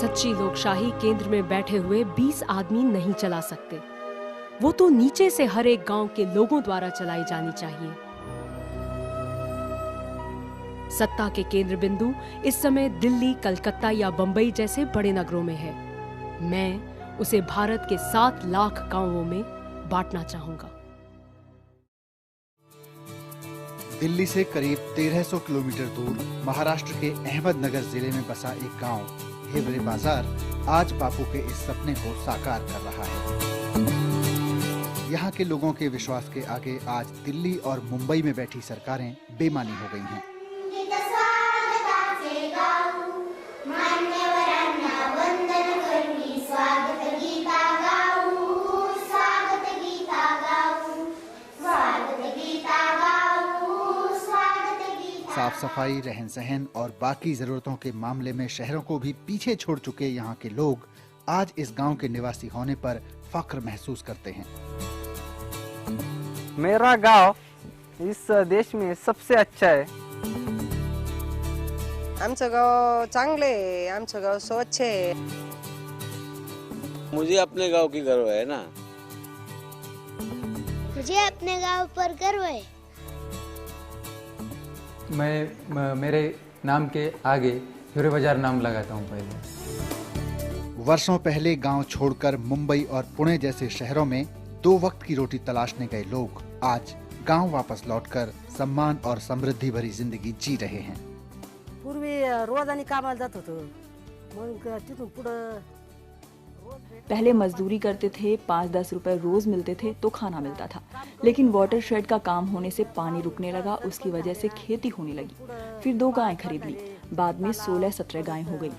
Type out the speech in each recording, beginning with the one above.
सच्ची लोकशाही केंद्र में बैठे हुए 20 आदमी नहीं चला सकते। वो तो नीचे से हर एक गांव के लोगों द्वारा चलाई जानी चाहिए। सत्ता के केंद्र बिंदु इस समय दिल्ली, कलकत्ता या बंबई जैसे बड़े नगरों में है। मैं उसे भारत के 7 लाख गांवों में बांटना चाहूंगा। दिल्ली से करीब 1300 किलोमीटर दूर महाराष्ट्र के अहमदनगर जिले में बसा एक गांव हिवरे बाजार आज बापू के इस सपने को साकार कर रहा है। यहाँ के लोगों के विश्वास के आगे आज दिल्ली और मुंबई में बैठी सरकारें बेमानी हो गई हैं। साफ सफाई, रहन सहन और बाकी जरूरतों के मामले में शहरों को भी पीछे छोड़ चुके यहाँ के लोग आज इस गांव के निवासी होने पर फख्र महसूस करते हैं। मेरा गांव इस देश में सबसे अच्छा है। आमचं गाव चांगले आहे, आमचं गाव स्वच्छ है। मुझे अपने गांव की गर्व है ना। मुझे अपने गांव पर गर्व है। मैं मेरे नाम के आगे हिवरे बाजार नाम लगाता हूँ। पहले वर्षों पहले गांव छोड़कर मुंबई और पुणे जैसे शहरों में 2 वक्त की रोटी तलाशने गए लोग आज गांव वापस लौटकर सम्मान और समृद्धि भरी जिंदगी जी रहे हैं। पूर्वी रोजानी कामाला जात होतो, मग तिथून पुढं पहले मजदूरी करते थे, 5-10 रुपए रोज मिलते थे तो खाना मिलता था। लेकिन वाटर शेड का काम होने से पानी रुकने लगा, उसकी वजह से खेती होने लगी। फिर 2 गायें खरीद ली, बाद में 16-17 गायें हो गई।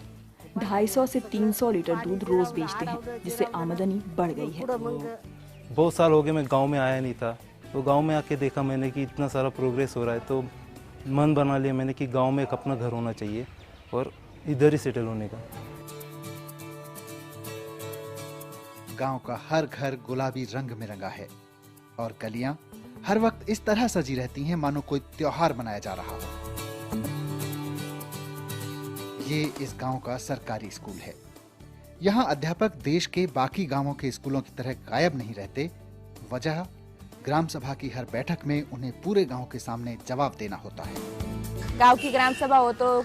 250 से 300 लीटर दूध रोज बेचते हैं, जिससे आमदनी बढ़ गई है। बहुत साल हो गए मैं गांव में आया नहीं था, तो गांव में आके देखा मैंने कि इतना सारा प्रोग्रेस हो रहा है, तो मन बना लिया मैंने कि गांव में एक अपना घर होना चाहिए और इधर ही सेटल होने का। गांव का हर घर गुलाबी रंग में रंगा है और गलियां हर वक्त इस तरह सजी रहती हैं मानो कोई त्योहार मनाया जा रहा हो। ये इस गांव का सरकारी स्कूल है। यहाँ अध्यापक देश के बाकी गांवों के स्कूलों की तरह गायब नहीं रहते। वजह ग्राम सभा की हर बैठक में उन्हें पूरे गांव के सामने जवाब देना होता है। गांव की ग्राम सभा हो तो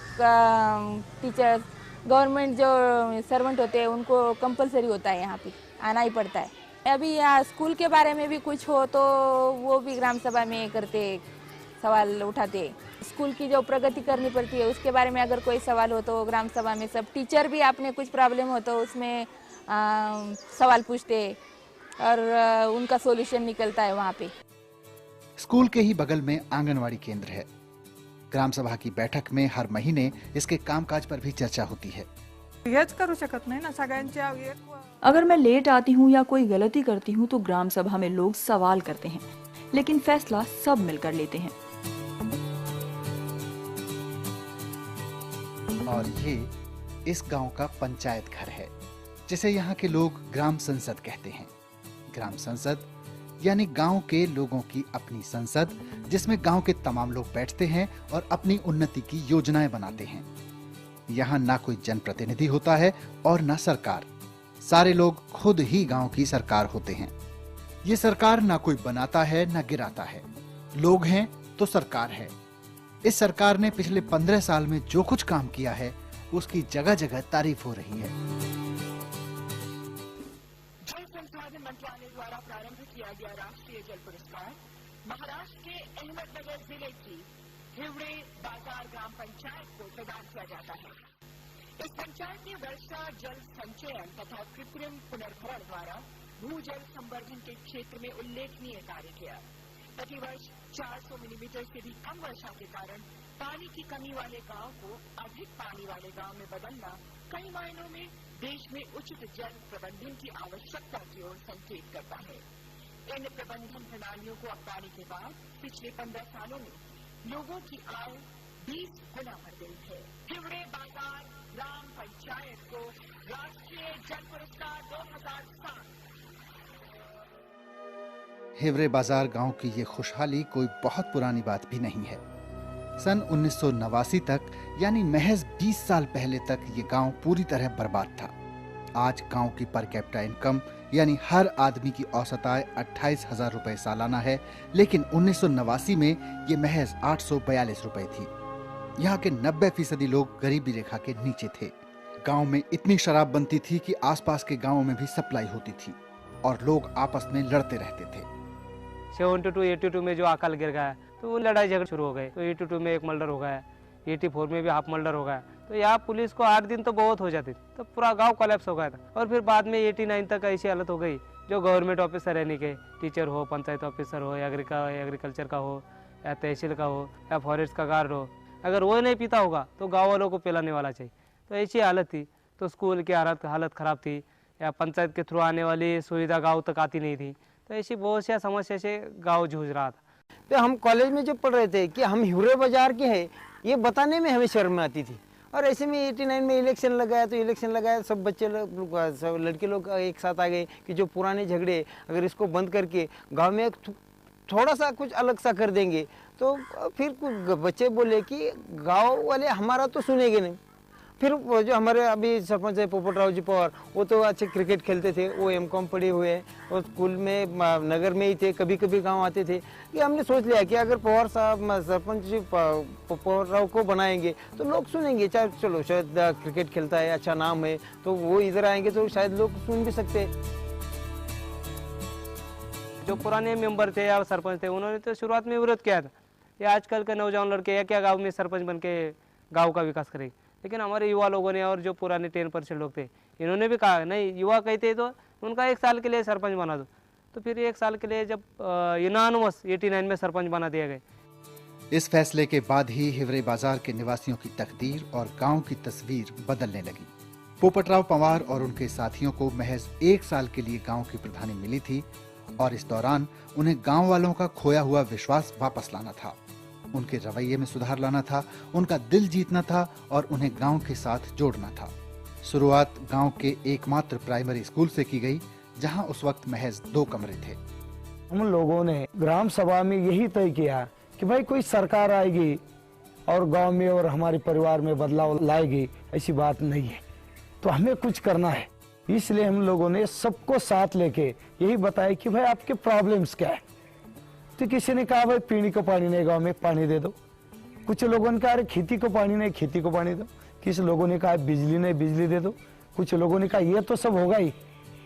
टीचर, गवर्नमेंट जो सर्वेंट होते हैं उनको कंपलसरी होता है, यहाँ पे आना ही पड़ता है। अभी यहाँ स्कूल के बारे में भी कुछ हो तो वो भी ग्राम सभा में करते, सवाल उठाते। स्कूल की जो प्रगति करनी पड़ती है उसके बारे में अगर कोई सवाल हो तो ग्राम सभा में सब टीचर भी आपने कुछ प्रॉब्लम हो तो उसमें सवाल पूछते और उनका सॉल्यूशन निकलता है वहाँ पे। स्कूल के ही बगल में आंगनवाड़ी केंद्र है। ग्राम सभा की बैठक में हर महीने इसके कामकाज पर भी चर्चा होती है। हेच करू शकत नाही ना सगळ्यांच्या। अगर मैं लेट आती हूँ या कोई गलती करती हूँ तो ग्राम सभा में लोग सवाल करते हैं, लेकिन फैसला सब मिलकर लेते हैं। और ये इस गांव का पंचायत घर है, जिसे यहाँ के लोग ग्राम संसद कहते हैं। ग्राम संसद यानी गांव के लोगों की अपनी संसद, जिसमें गांव के तमाम लोग बैठते हैं और अपनी उन्नति की योजनाएं बनाते हैं। यहाँ ना कोई जनप्रतिनिधि होता है और ना सरकार। सारे लोग खुद ही गांव की सरकार होते हैं। ये सरकार ना कोई बनाता है ना गिराता है, लोग हैं तो सरकार है। इस सरकार ने पिछले 15 साल में जो कुछ काम किया है उसकी जगह जगह तारीफ हो रही है। जल संसाधन मंत्रालय द्वारा प्रारंभ किया गया राष्ट्रीय जल पुरस्कार महाराष्ट्र के अहमदनगर जिले की हिवरे बाजार ग्राम पंचायत को प्रदान किया जाता है। इस पंचायत ने वर्षा जल संचयन तथा कृत्रिम पुनर्भरण द्वारा भूजल संवर्धन के क्षेत्र में उल्लेखनीय कार्य किया। प्रतिवर्ष 400 मिलीमीटर से भी कम वर्षा के कारण पानी की कमी वाले गांव को अधिक पानी वाले गांव में बदलना कई मायनों में देश में उचित जल प्रबंधन की आवश्यकता की ओर संकेत करता है। इन प्रबंधन प्रणालियों को अपनाने के बाद पिछले 15 सालों में लोगों की आय 20 गुना बढ़ गई है। हिवरे बाजार ग्राम पंचायत को राष्ट्रीय जल पुरस्कार 2007। हिवरे बाजार गांव की ये खुशहाली कोई बहुत पुरानी बात भी नहीं है। सन 1989 तक यानी महज 20 साल पहले तक ये गांव पूरी तरह बर्बाद था। आज गांव की पर कैपिटा इनकम यानी हर आदमी की औसत आय 28,000 रुपए सालाना है, लेकिन 1989 में ये महज 842 रुपए थी। यहाँ के 90% लोग गरीबी रेखा के नीचे थे। गांव में इतनी शराब बनती थी कि आसपास के गांवों में भी सप्लाई होती थी और लोग आपस में लड़ते रहते थे। 72, 82 में जो अकाल गिर गया तो वो लड़ाई झगड़े शुरू हो गए। तो 82 में एक मर्डर हो गया, 84 में भी हाफ मर्डर हो गया। तो यहाँ पुलिस को 8 दिन तो बहुत हो जाती, तो पूरा गांव कोलैप्स हो गया था। और फिर बाद में 89 तक ऐसी हालत हो गई, जो गवर्नमेंट ऑफिसर रहने के, टीचर हो, पंचायत ऑफिसर हो, एग्रीकल्चर का हो, या तहसील का हो, या फॉरेस्ट का गार्ड हो, अगर वो नहीं पीता होगा तो गाँव वालों को पिलाने वाला चाहिए। तो ऐसी हालत थी। तो स्कूल की हालत ख़राब थी, या पंचायत के थ्रू आने वाली सुविधा गाँव तक आती नहीं थी। तो ऐसी बहुत सी समस्या से गाँव जूझ रहा था। तो हम कॉलेज में जब पढ़ रहे थे कि हम हिवरे बाजार के हैं, ये बताने में हमें शर्म आती थी। और ऐसे में 89 में इलेक्शन लगाया, तो इलेक्शन लगाया, सब बच्चे लोग, सब लड़के लोग एक साथ आ गए कि जो पुराने झगड़े अगर इसको बंद करके गांव में थोड़ा सा कुछ अलग सा कर देंगे, तो फिर कुछ बच्चे बोले कि गांव वाले हमारा तो सुनेंगे नहीं। फिर वो जो हमारे अभी सरपंच है पोपटराव जी पवार, वो तो अच्छे क्रिकेट खेलते थे, वो M.Com पढ़े हुए हैं और स्कूल में नगर में ही थे, कभी कभी गांव आते थे। कि हमने सोच लिया कि अगर पवार साहब सरपंच जी पोपटराव को बनाएंगे तो लोग सुनेंगे। चाहे चलो शायद क्रिकेट खेलता है, अच्छा नाम है, तो वो इधर आएंगे तो शायद लोग सुन भी सकते हैं। जो पुराने मेंबर थे या सरपंच थे, उन्होंने तो शुरुआत में विरोध किया था, ये आजकल के नौजवान लड़के या क्या गाँव में सरपंच बन के गाँव का विकास करेंगे। लेकिन हमारे युवा लोगों ने और जो पुराने 10% लोग थे, इन्होंने भी कहा नहीं, युवा कहते तो उनका 1 साल के लिए सरपंच बना दो। तो फिर 1 साल के लिए जब यूनानिमस 89 में सरपंच बना दिया गया। इस फैसले के बाद ही हिवरे बाजार के निवासियों की तकदीर और गांव की तस्वीर बदलने लगी। पोपटराव पंवार और उनके साथियों को महज 1 साल के लिए गांव की प्रधानी मिली थी और इस दौरान उन्हें गांव वालों का खोया हुआ विश्वास वापस लाना था, उनके रवैये में सुधार लाना था, उनका दिल जीतना था और उन्हें गांव के साथ जोड़ना था। शुरुआत गांव के एकमात्र प्राइमरी स्कूल से की गई, जहां उस वक्त महज 2 कमरे थे। हम लोगों ने ग्राम सभा में यही तय किया कि भाई कोई सरकार आएगी और गांव में और हमारे परिवार में बदलाव लाएगी, ऐसी बात नहीं है, तो हमें कुछ करना है। इसलिए हम लोगों ने सबको साथ लेके यही बताया कि भाई आपके प्रॉब्लम्स क्या है। तो किसी ने कहा भाई पीने को पानी नहीं, गांव में पानी दे दो। कुछ लोगों ने कहा अरे खेती को पानी नहीं, खेती को पानी दो। किसी लोगों ने कहा बिजली नहीं, बिजली दे दो। कुछ लोगों ने कहा ये तो सब होगा ही,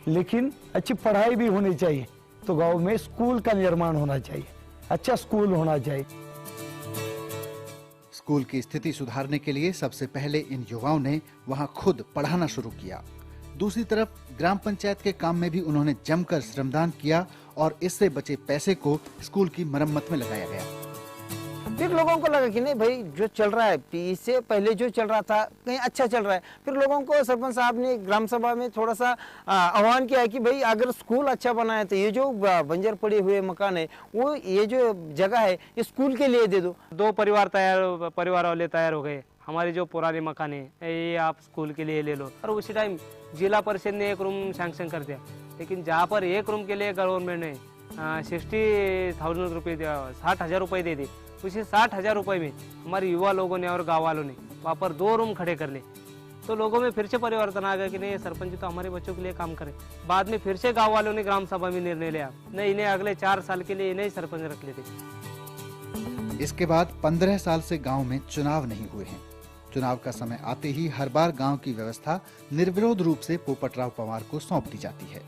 लेकिन अच्छी पढ़ाई भी होनी चाहिए, तो गांव में स्कूल का निर्माण होना चाहिए, अच्छा स्कूल होना चाहिए। स्कूल की स्थिति सुधारने के लिए सबसे पहले इन युवाओं ने वहां खुद पढ़ाना शुरू किया। दूसरी तरफ ग्राम पंचायत के काम में भी उन्होंने जमकर श्रमदान किया और इससे बचे पैसे को स्कूल की मरम्मत में लगाया गया। फिर लोगों को लगा कि नहीं भाई जो चल रहा है, इससे पहले जो चल रहा था कहीं अच्छा चल रहा है। फिर लोगों को सरपंच साहब ने ग्राम सभा में थोड़ा सा आह्वान किया कि भाई अगर स्कूल अच्छा बना है तो ये जो बंजर पड़े हुए मकान है, वो ये जो जगह है ये स्कूल के लिए दे दो। 2 परिवार वाले तैयार हो गए। हमारे जो पुराने मकान है ये आप स्कूल के लिए ले लो। और उसी टाइम जिला परिषद ने 1 रूम सैंक्शन कर दिया, लेकिन जहाँ पर 1 रूम के लिए गवर्नमेंट ने 60,000 रुपये दिया, 60,000 रुपये दे दी। उसी 60,000 रुपये में हमारे युवा लोगों ने और गाँव वालों ने वहाँ पर 2 रूम खड़े कर ले। तो लोगों में फिर से परिवर्तन आ गया कि नहीं, सरपंच तो हमारे बच्चों के लिए काम करे। बाद में फिर से गाँव वालों ने ग्राम सभा में निर्णय लिया, नहीं इन्हें अगले 4 साल के लिए इन्हें सरपंच रख लेते। इसके बाद 15 साल से गांव में चुनाव नहीं हुए हैं। चुनाव का समय आते ही हर बार गांव की व्यवस्था निर्विरोध रूप से पोपटराव पंवार को सौंप दी जाती है।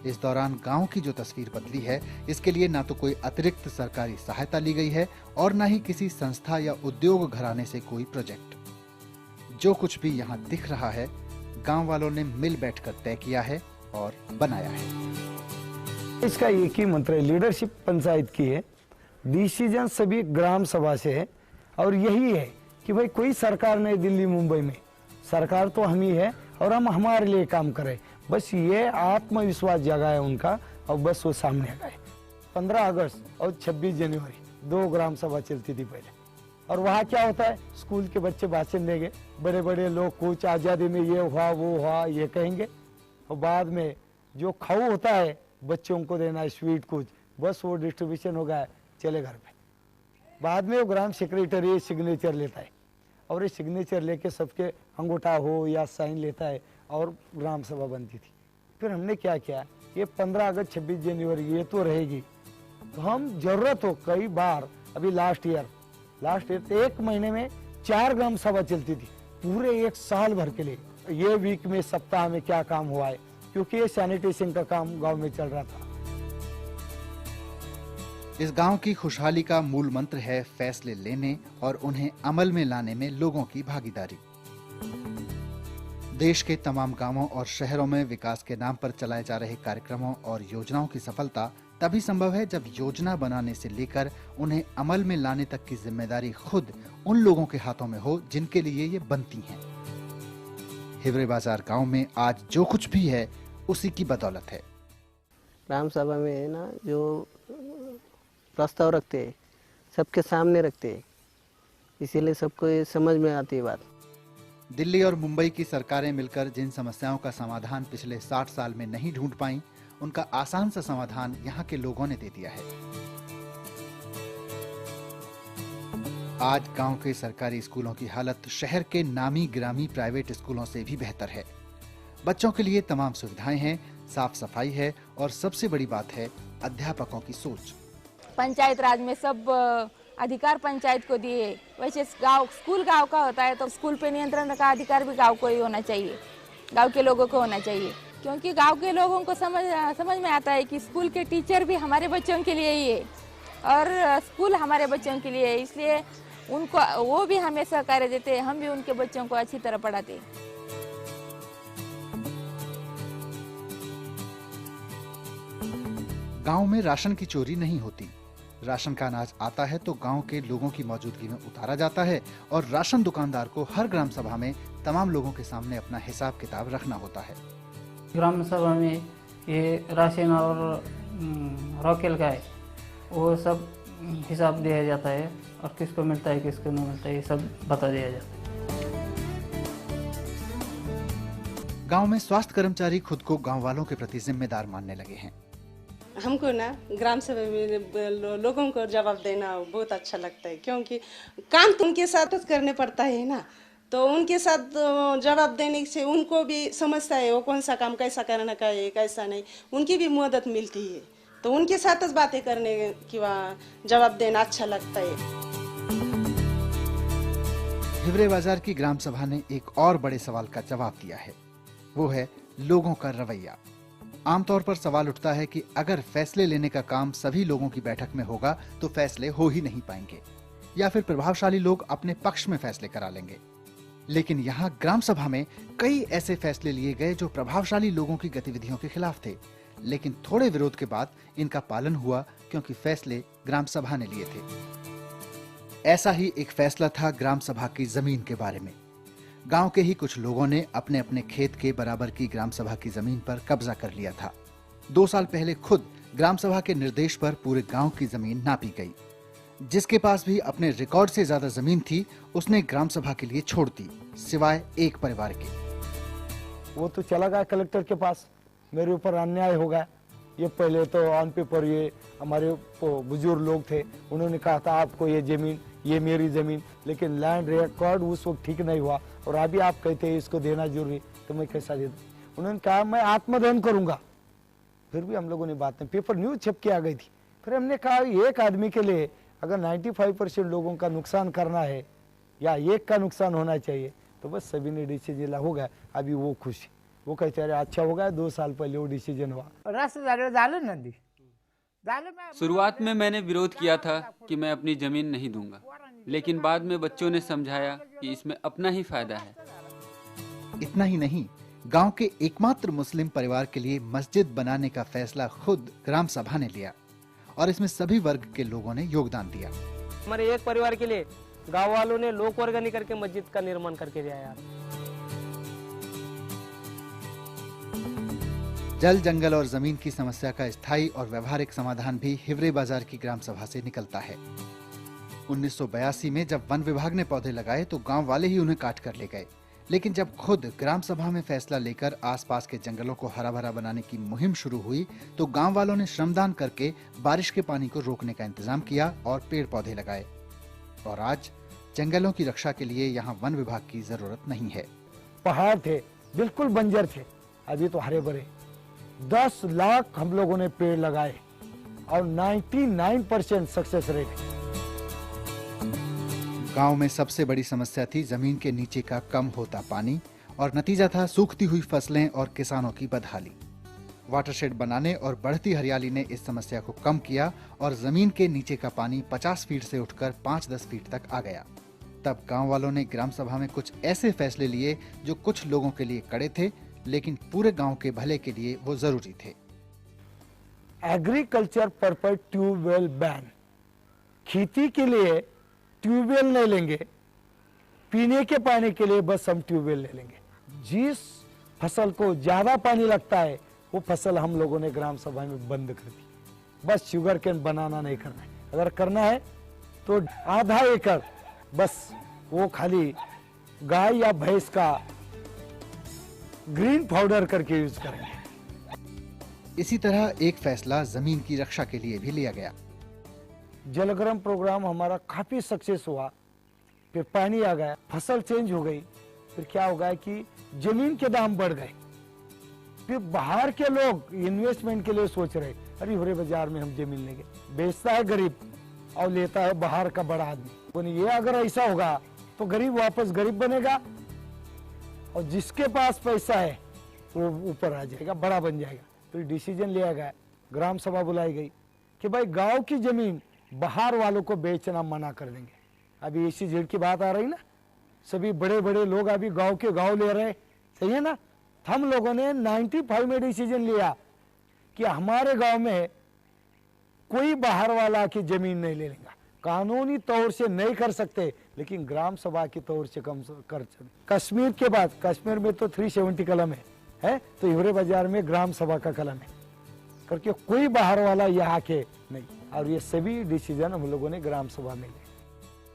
इस दौरान गांव की जो तस्वीर बदली है, इसके लिए ना तो कोई अतिरिक्त सरकारी सहायता ली गई है और ना ही किसी संस्था या उद्योग घराने से कोई प्रोजेक्ट। जो कुछ भी यहाँ दिख रहा है, गांव वालों ने मिल बैठकर तय किया है और बनाया है। इसका एक ही मंत्र है, लीडरशिप पंचायत की है, डिसीजन सभी ग्राम सभा से है। और यही है कि भाई कोई सरकार नहीं दिल्ली मुंबई में, सरकार तो हम ही है और हम हमारे लिए काम करें। बस ये आत्मविश्वास जगा है उनका और बस वो सामने आ गए। 15 अगस्त और 26 जनवरी 2 ग्राम सभा चलती थी पहले। और वहाँ क्या होता है, स्कूल के बच्चे भाषण देंगे, बड़े बड़े लोग कुछ आज़ादी में ये हुआ वो हुआ ये कहेंगे, और बाद में जो खाऊ होता है बच्चों को देना है स्वीट कुछ, बस वो डिस्ट्रीब्यूशन हो गया, चले घर पे। बाद में वो ग्राम सेक्रेटरी सिग्नेचर लेता है और ये सिग्नेचर लेके सबके अंगूठा हो या साइन लेता है और ग्राम सभा बनती थी। फिर हमने क्या किया, ये 15 अगस्त 26 जनवरी ये तो रहेगी, तो हम जरूरत हो कई बार, अभी लास्ट ईयर तो 1 महीने में 4 ग्राम सभा चलती थी पूरे 1 साल भर के लिए। ये वीक में सप्ताह में क्या काम हुआ है, क्योंकि ये सैनिटेशन का काम गांव में चल रहा था। इस गांव की खुशहाली का मूल मंत्र है फैसले लेने और उन्हें अमल में लाने में लोगों की भागीदारी। देश के तमाम गांवों और शहरों में विकास के नाम पर चलाए जा रहे कार्यक्रमों और योजनाओं की सफलता तभी संभव है जब योजना बनाने से लेकर उन्हें अमल में लाने तक की जिम्मेदारी खुद उन लोगों के हाथों में हो जिनके लिए ये बनती हैं। हिवरे बाजार गांव में आज जो कुछ भी है उसी की बदौलत है। ग्राम सभा में है ना, जो प्रस्ताव रखते हैं सबके सामने रखते हैं, इसीलिए सबको ये समझ में आती है बात। दिल्ली और मुंबई की सरकारें मिलकर जिन समस्याओं का समाधान पिछले 60 साल में नहीं ढूंढ पाईं, उनका आसान सा समाधान यहाँ के लोगों ने दे दिया है। आज गांव के सरकारी स्कूलों की हालत शहर के नामी ग्रामी प्राइवेट स्कूलों से भी बेहतर है। बच्चों के लिए तमाम सुविधाएं हैं, साफ सफाई है और सबसे बड़ी बात है अध्यापकों की सोच। पंचायत राज में सब अधिकार पंचायत को दिए, वैसे स्कूल गांव का होता है तो स्कूल पे नियंत्रण का अधिकार भी गांव को ही होना चाहिए, गांव के लोगों को होना चाहिए, क्योंकि गांव के लोगों को समझ में आता है कि स्कूल के टीचर भी हमारे बच्चों के लिए ही है और स्कूल हमारे बच्चों के लिए है, इसलिए उनको वो भी हमें सहकार्य देते हैं, हम भी उनके बच्चों को अच्छी तरह पढ़ाते हैं। गांव में राशन की चोरी नहीं होती। राशन का अनाज आता है तो गांव के लोगों की मौजूदगी में उतारा जाता है और राशन दुकानदार को हर ग्राम सभा में तमाम लोगों के सामने अपना हिसाब किताब रखना होता है। ग्राम सभा में ये राशन और रॉकेल का है, वो सब हिसाब दिया जाता है और किसको मिलता है किसको नहीं मिलता है ये सब बता दिया जाता है। गांव में स्वास्थ्य कर्मचारी खुद को गांव वालों के प्रति जिम्मेदार मानने लगे हैं। हमको ना ग्राम सभा में लोगों को जवाब देना बहुत अच्छा लगता है, क्योंकि काम तो उनके साथ करने पड़ता है ना, तो उनके साथ जवाब देने से उनको भी समझता है वो कौन सा काम कैसा करना चाहिए कैसा नहीं, उनकी भी मदद मिलती है, तो उनके साथ बातें करने की जवाब देना अच्छा लगता है। हिवरे बाजार की ग्राम सभा ने एक और बड़े सवाल का जवाब दिया है, वो है लोगों का रवैया। आमतौर पर सवाल उठता है कि अगर फैसले लेने का काम सभी लोगों की बैठक में होगा तो फैसले हो ही नहीं पाएंगे या फिर प्रभावशाली लोग अपने पक्ष में फैसले करा लेंगे। लेकिन यहाँ ग्राम सभा में कई ऐसे फैसले लिए गए जो प्रभावशाली लोगों की गतिविधियों के खिलाफ थे, लेकिन थोड़े विरोध के बाद इनका पालन हुआ क्योंकि फैसले ग्राम सभा ने लिए थे। ऐसा ही एक फैसला था ग्राम सभा की जमीन के बारे में। गांव के ही कुछ लोगों ने अपने अपने खेत के बराबर की ग्राम सभा की जमीन पर कब्जा कर लिया था। 2 साल पहले खुद ग्राम सभा के निर्देश पर पूरे गांव की जमीन नापी गई। जिसके पास भी अपने रिकॉर्ड से ज्यादा जमीन थी उसने ग्राम सभा के लिए छोड़ दी, सिवाय एक परिवार के। वो तो चला गया कलेक्टर के पास, मेरे ऊपर अन्याय हो गया। ये पहले तो ऑन पेपर ये हमारे बुजुर्ग लोग थे, उन्होंने कहा था आपको ये जमीन, ये मेरी जमीन, लेकिन लैंड रिकॉर्ड उस वक्त ठीक नहीं हुआ और अभी आप कहते हैं इसको देना जरूरी, तो मैं कैसा दे दूं? उन्होंने कहा मैं आत्मदहन करूंगा। फिर भी हम लोगों ने बात नहीं, पेपर न्यूज छप के आ गई थी। फिर हमने कहा एक आदमी के लिए अगर 95% लोगों का नुकसान करना है या एक का नुकसान होना चाहिए, तो बस सभी ने डिसीजन हो गया। अभी वो खुश, वो कहते अरे अच्छा हो गया, 2 साल पहले वो डिसीजन हुआ। शुरुआत में मैंने विरोध किया था कि मैं अपनी जमीन नहीं दूंगा, लेकिन बाद में बच्चों ने समझाया कि इसमें अपना ही फायदा है। इतना ही नहीं, गांव के एकमात्र मुस्लिम परिवार के लिए मस्जिद बनाने का फैसला खुद ग्राम सभा ने लिया और इसमें सभी वर्ग के लोगों ने योगदान दिया। हमारे एक परिवार के लिए गांव वालों ने लोक वर्गनी करके मस्जिद का निर्माण करके दिया यार। जल, जंगल और जमीन की समस्या का स्थायी और व्यवहारिक समाधान भी हिवरे बाजार की ग्राम सभा से निकलता है। 1982 में जब वन विभाग ने पौधे लगाए तो गांव वाले ही उन्हें काट कर ले गए, लेकिन जब खुद ग्राम सभा में फैसला लेकर आसपास के जंगलों को हरा भरा बनाने की मुहिम शुरू हुई तो गांव वालों ने श्रमदान करके बारिश के पानी को रोकने का इंतजाम किया और पेड़ पौधे लगाए। और आज जंगलों की रक्षा के लिए यहाँ वन विभाग की जरूरत नहीं है। पहाड़ थे, बिल्कुल बंजर थे, अभी तो हरे भरे। 10 लाख हम लोगों ने पेड़ लगाए और 99% सक्सेस रेट है। गांव में सबसे बड़ी समस्या थी जमीन के नीचे का कम होता पानी और नतीजा था सूखती हुई फसलें और किसानों की बदहाली। वाटरशेड बनाने और बढ़ती हरियाली ने इस समस्या को कम किया और जमीन के नीचे का पानी 50 फीट से उठकर 5-10 फीट तक आ गया। तब गांव वालों ने ग्राम सभा में कुछ ऐसे फैसले लिए जो कुछ लोगों के लिए कड़े थे, लेकिन पूरे गांव के भले के लिए वो जरूरी थे। एग्रीकल्चर पर्पज ट्यूबवेल बैन, खेती के लिए ट्यूबवेल नहीं लेंगे, पीने के पानी के लिए बस हम ट्यूबवेल ले लेंगे। जिस फसल को ज्यादा पानी लगता है वो फसल हम लोगों ने ग्राम सभा में बंद कर दी। बस शुगर केन बनाना नहीं करना है, अगर करना है तो आधा एकड़ बस वो खाली गाय या भैंस का ग्रीन पाउडर करके यूज करेंगे। इसी तरह एक फैसला जमीन की रक्षा के लिए भी लिया गया। जलग्राम प्रोग्राम हमारा काफी सक्सेस हुआ, फिर पानी आ गया, फसल चेंज हो गई, फिर क्या हो गया कि जमीन के दाम बढ़ गए। फिर बाहर के लोग इन्वेस्टमेंट के लिए सोच रहे, अरे हिवरे बाजार में हम जमीन लेंगे। बेचता है गरीब और लेता है बाहर का बड़ा आदमी। ये अगर ऐसा होगा तो गरीब वापस गरीब बनेगा और जिसके पास पैसा है वो ऊपर आ जाएगा, बड़ा बन जाएगा। तो डिसीजन लिया गया, ग्राम सभा बुलाई गई कि भाई गांव की जमीन बाहर वालों को बेचना मना कर देंगे। अभी इसी झील की बात आ रही ना, सभी बड़े बड़े लोग अभी गांव के गांव ले रहे, सही है ना। हम लोगों ने 95 में डिसीजन लिया कि हमारे गांव में कोई बाहर वाला की जमीन नहीं ले लेगा। कानूनी तौर से नहीं कर सकते, लेकिन ग्राम सभा की तौर से कम कर सकते। कश्मीर के बाद, कश्मीर में तो 370 कलम है तो हिवरे बाजार में ग्राम सभा का कलम है करके कोई बाहर वाला यहाँ के नहीं। और ये सभी डिसीजन हम लोगों ने ग्राम सभा में लिए।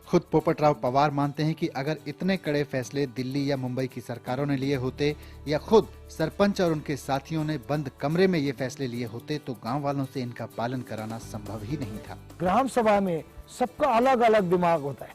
खुद पोपटराव पवार मानते हैं कि अगर इतने कड़े फैसले दिल्ली या मुंबई की सरकारों ने लिए होते या खुद सरपंच और उनके साथियों ने बंद कमरे में ये फैसले लिए होते तो गांव वालों से इनका पालन कराना संभव ही नहीं था। ग्राम सभा में सबका अलग अलग दिमाग होता है,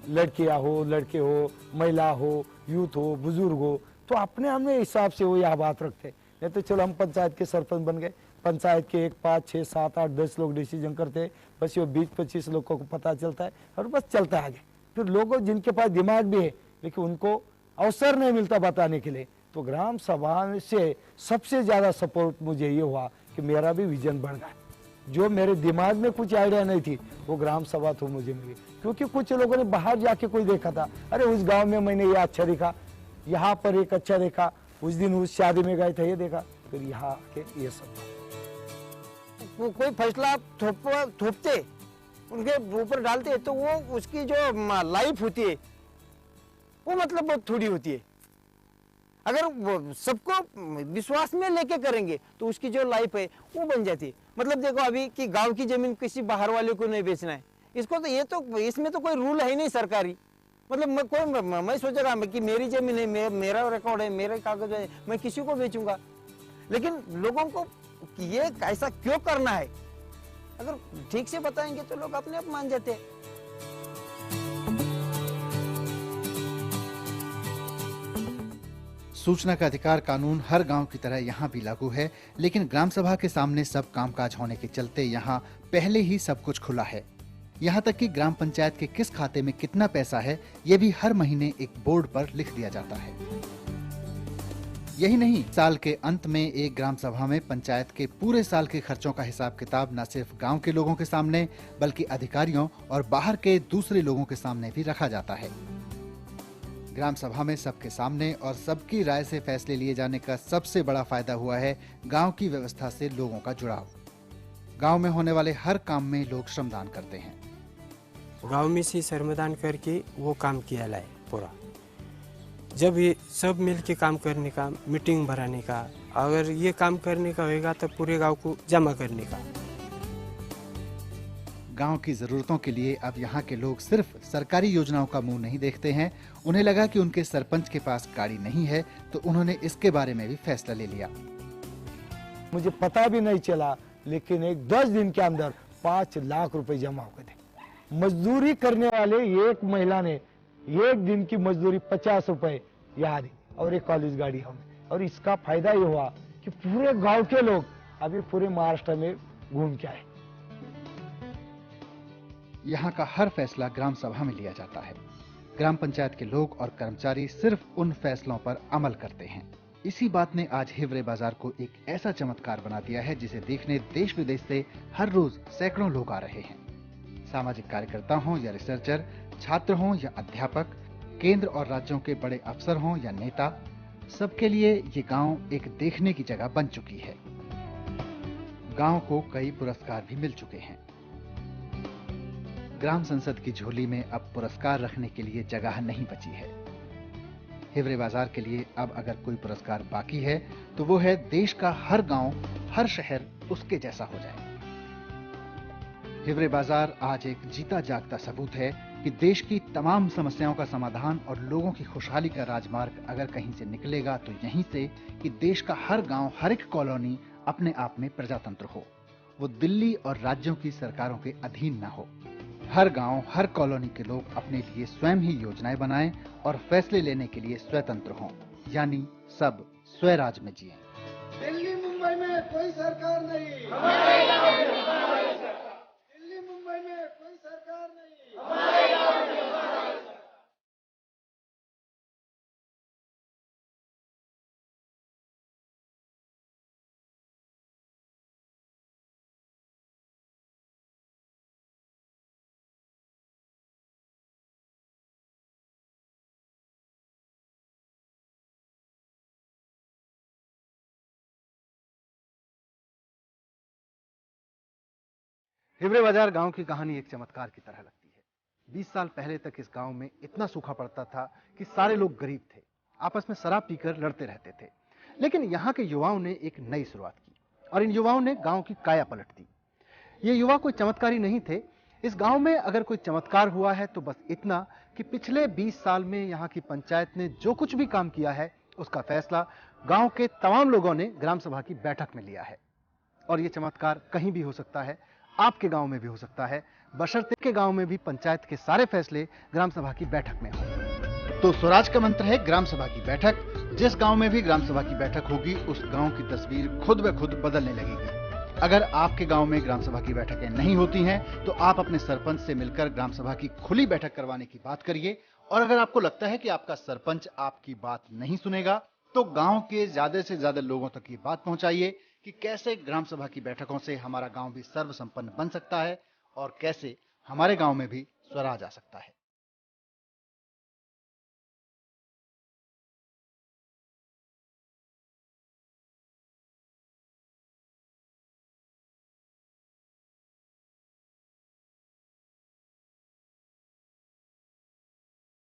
लड़कियां हो, लड़के हो, महिला हो, यूथ हो, बुजुर्ग हो, तो अपने अपने हिसाब से वो यह बात रखते। नहीं तो चलो हम पंचायत के सरपंच बन गए, पंचायत के 1, 5, 6, 7, 8, 10 लोग डिसीजन करते, बस ये 20-25 लोगों को पता चलता है और बस चलता है आगे। फिर लोगों जिनके पास दिमाग भी है लेकिन उनको अवसर नहीं मिलता बताने के लिए, तो ग्राम सभा से सबसे ज्यादा सपोर्ट मुझे ये हुआ कि मेरा भी विजन बढ़ गया। जो मेरे दिमाग में कुछ आइडिया नहीं थी वो ग्राम सभा तो मुझे मिली, क्योंकि कुछ लोगों ने बाहर जाके कोई देखा था, अरे उस गाँव में मैंने ये अच्छा देखा, यहाँ पर एक अच्छा देखा, उस दिन उस शादी में गए थे ये देखा, फिर यहाँ के ये सब। वो कोई फैसला थोपते उनके ऊपर डालते तो वो उसकी जो लाइफ होती है वो मतलब बहुत थोड़ी होती है। अगर वो सबको विश्वास में लेके करेंगे तो उसकी जो लाइफ है वो बन जाती है। मतलब देखो अभी कि गांव की जमीन किसी बाहर वाले को नहीं बेचना है, इसको तो ये तो इसमें तो कोई रूल है नहीं सरकारी। मतलब मैं सोचेगा कि मेरी जमीन है, मेरा रिकॉर्ड है, मेरे कागज है, मैं किसी को बेचूंगा। लेकिन लोगों को ये ऐसा क्यों करना है अगर ठीक से बताएंगे तो लोग अपने आप मान जाते हैं। सूचना का अधिकार कानून हर गांव की तरह यहाँ भी लागू है, लेकिन ग्राम सभा के सामने सब कामकाज होने के चलते यहाँ पहले ही सब कुछ खुला है। यहाँ तक कि ग्राम पंचायत के किस खाते में कितना पैसा है ये भी हर महीने एक बोर्ड पर लिख दिया जाता है। यही नहीं, साल के अंत में एक ग्राम सभा में पंचायत के पूरे साल के खर्चों का हिसाब किताब न सिर्फ गांव के लोगों के सामने बल्कि अधिकारियों और बाहर के दूसरे लोगों के सामने भी रखा जाता है। ग्राम सभा में सबके सामने और सबकी राय से फैसले लिए जाने का सबसे बड़ा फायदा हुआ है गांव की व्यवस्था से लोगों का जुड़ाव। गांव में होने वाले हर काम में लोग श्रमदान करते हैं। गांव में से श्रमदान करके वो काम किया लाए पूरा। जब ये सब मिल के काम करने का, मीटिंग भराने का, अगर ये काम करने का होगा तो पूरे गांव को जमा करने का। गांव की जरूरतों के लिए अब यहाँ के लोग सिर्फ सरकारी योजनाओं का मुंह नहीं देखते हैं। उन्हें लगा कि उनके सरपंच के पास गाड़ी नहीं है तो उन्होंने इसके बारे में भी फैसला ले लिया। मुझे पता भी नहीं चला, लेकिन एक 10 दिन के अंदर 5 लाख रुपए जमा हो गए थे। मजदूरी करने वाले एक महिला ने एक दिन की मजदूरी 50 रुपए यहाँ दी और एक कॉलेज गाड़ी हमें। और इसका फायदा ये हुआ कि पूरे गांव के लोग अभी पूरे महाराष्ट्र में घूम के आए। यहाँ का हर फैसला ग्राम सभा में लिया जाता है। ग्राम पंचायत के लोग और कर्मचारी सिर्फ उन फैसलों पर अमल करते हैं। इसी बात ने आज हिवरे बाजार को एक ऐसा चमत्कार बना दिया है जिसे देखने देश विदेश से हर रोज सैकड़ों लोग आ रहे हैं। सामाजिक कार्यकर्ता हों या रिसर्चर, छात्र हों या अध्यापक, केंद्र और राज्यों के बड़े अफसर हों या नेता, सबके लिए ये गांव एक देखने की जगह बन चुकी है। गांव को कई पुरस्कार भी मिल चुके हैं। ग्राम संसद की झोली में अब पुरस्कार रखने के लिए जगह नहीं बची है। हिवरे बाजार के लिए अब अगर कोई पुरस्कार बाकी है तो वो है देश का हर गांव, हर शहर उसके जैसा हो जाए। हिवरे बाजार आज एक जीता जागता सबूत है कि देश की तमाम समस्याओं का समाधान और लोगों की खुशहाली का राजमार्ग अगर कहीं से निकलेगा तो यहीं से कि देश का हर गांव, हर एक कॉलोनी अपने आप में प्रजातंत्र हो, वो दिल्ली और राज्यों की सरकारों के अधीन न हो। हर गांव, हर कॉलोनी के लोग अपने लिए स्वयं ही योजनाएं बनाएं और फैसले लेने के लिए स्वतंत्र हों, यानी सब स्वराज में जिएं। दिल्ली मुंबई में कोई सरकार नहीं, दिल्ली मुंबई में कोई सरकार नहीं। हिवरे बाजार गांव की कहानी एक चमत्कार की तरह लगती है। 20 साल पहले तक इस गांव में इतना सूखा पड़ता था कि सारे लोग गरीब थे, आपस में शराब पीकर लड़ते रहते थे। लेकिन यहाँ के युवाओं ने एक नई शुरुआत की और इन युवाओं ने गांव की काया पलट दी। ये युवा कोई चमत्कारी नहीं थे। इस गांव में अगर कोई चमत्कार हुआ है तो बस इतना कि पिछले 20 साल में यहाँ की पंचायत ने जो कुछ भी काम किया है उसका फैसला गांव के तमाम लोगों ने ग्राम सभा की बैठक में लिया है। और ये चमत्कार कहीं भी हो सकता है, आपके गांव में भी हो सकता है, बशर्ते के गांव में भी पंचायत के सारे फैसले ग्राम सभा की बैठक में हो। तो स्वराज का मंत्र है ग्राम सभा की बैठक। जिस गांव में भी ग्राम सभा की बैठक होगी उस गांव की तस्वीर खुद ब खुद बदलने लगेगी। अगर आपके गांव में ग्राम सभा की बैठकें नहीं होती हैं तो आप अपने सरपंच से मिलकर ग्राम सभा की खुली बैठक करवाने की बात करिए। और अगर आपको लगता है कि आपका सरपंच आपकी बात नहीं सुनेगा तो गांव के ज्यादा से ज्यादा लोगों तक ये बात पहुंचाइए कि कैसे ग्राम सभा की बैठकों से हमारा गांव भी सर्वसंपन्न बन सकता है और कैसे हमारे गांव में भी स्वराज आ सकता है।